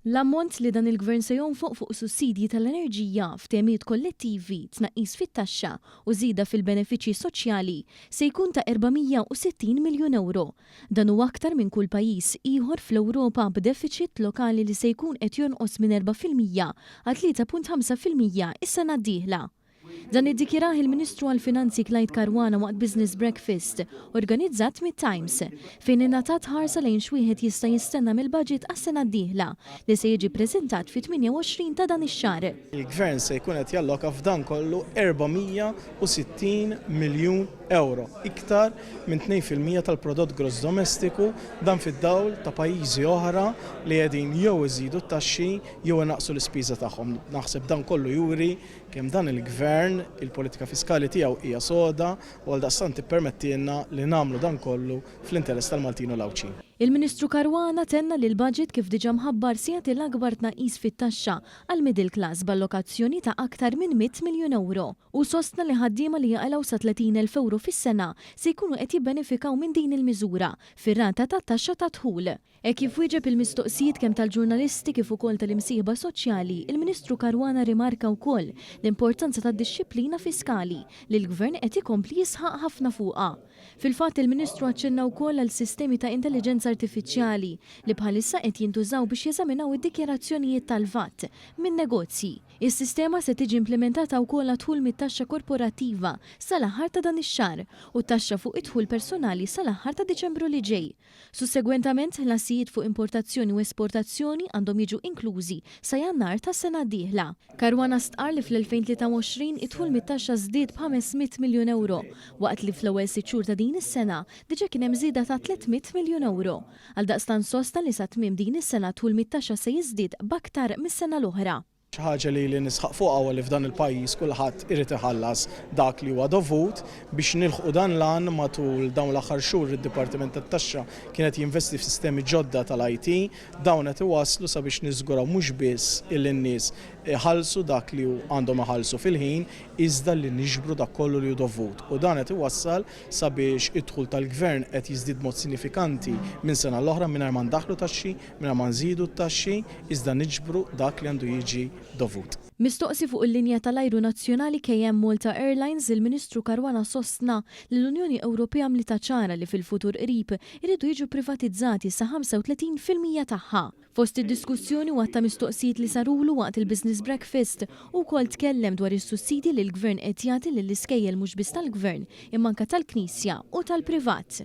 L-ammont li dan il-gvern se jonfoq fuq sussidji tal-enerġija f'temijiet kollettivi, tnaqqis fit-taxxa u żieda fil-benefiċċji soċjali se jkun ta' 460 miljun euro. Dan huwa aktar minn kull pajjiż ieħor fl-Ewropa b'deficit lokali li se jkun qed jonqos minn 4% għal 3.5% is-sena d-dieħla. Dan iddikjaraħ il-Ministru għall-Finanzi Clyde Caruana waqt Business Breakfast organizzat mit-Times fejn ingħatat ħarsa lejn x'wieħed jista' jistenna mill-baġit għas-sena d-dieħla li se jiġi ppreżentat fit-28 ta' dan ix-xahar. Il-Gvern se jkun qed jalloka f'dan kollu 460 miljun euro, iktar minn 2% tal-prodott gross domestiku, dan fid-dawl ta' pajjiżi oħra li qegħdin jew iżidu t-taxxi jew inaqsu l-ispiża tagħhom. Naħseb dan kollu juri kemm dan il-Gvern il-politika fiskali tiegħu hija soda u għaldaqstant tippermettilna li nagħmlu dan kollu fl-interess tal-Maltin u l-Awċin. Il-Ministru Caruana tenna li l-budget kif diġà mħabbar se jagħti l-akbar tnaqqis fit-taxxa għal middle class b'allokazzjoni ta' aktar minn 100 miljun euro u sostna li ħaddiema li jaqalgħu sa 30,000 euro fis-sena se jkunu qed jibbenefikaw minn din il-miżura fir-rata tat-taxxa ta' dħul. Kif wieġeb il-mistoqsijiet kemm tal-ġurnalisti kif ukoll tal-imsieħba soċjali, il-Ministru Caruana rimarka wkoll l-importanza tad-dixxilpina fiskali li l-Gvern qed ikompli jisħaq ħafna fuqha. Fil-fatt il-Ministru aċċenna wkoll għal sistemi ta' intelligenza artifiċjali li bħalissa qed jintużaw biex jeżaminaw id-dikjarazzjonijiet tal-VAT minn negozji. Is-sistema se tiġi implementata wkoll għad-dħul mit-taxxa korporattiva sal-aħħar ta' dan ix-xahar u t-taxxa fuq id-dħul personali sal-aħħar ta' Diċembru li ġej. Sussegwentament, l-assijiet fuq importazzjoni u esportazzjoni għandhom jiġu inklużi sa Jannar tas-sena d-dieħla. Caruana stqar li fl-2023 id-dħul mit-taxxa żdied b'500 miljun euro, waqt li fl-ewwel sitt xhur ta' din is-sena diġà kien hemm żieda ta' 300 miljun euro. Għaldaqstant sosta li sa tmiem din is-sena dħul mit-taxxa se jiżdied b'aktar mis-sena l-oħra. Xi ħaġa li nisħaq fuqha li f'dan il-pajjiż kulħadd irid iħallas dak li huwa dovut biex nilħqu dan l-għan matul dawn l-aħħar xhur id-Dipartiment tat-Taxxa kienet jinvesti f'sistemi ġodda tal-IT, dawn qed iwasslu sabiex niżguraw mhux biss il-nies iħallsu dak li għandhom iħallsu fil-ħin iżda li niġbru dak kollu li hu dovut. U dan qed iwassal sabiex id-dħul tal-Gvern qed jiżdied mod sinifikanti minn sena l-oħra mingħajr ma ndaħlu taxxi, mingħajr ma nżidu t-taxxi, iżda niġbru dak li għandu jiġi dovut. Mistoqsi fuq il-linja tal-ajru nazzjonali KM Malta Airlines, il-Ministru Caruana sostna li l-Unjoni Ewropea mlita ċara li fil-futur qrib iridu jiġu privatizzati sa 35% tagħha. Fost id-diskussjoni waqt ta' mistoqsijiet li sarulu waqt il-Business Breakfast ukoll tkellem dwar is-sussidji li l-Gvern qed jagħti lill-iskejjel mhux biss tal-Gvern imma anke tal-Knisja u tal-privat.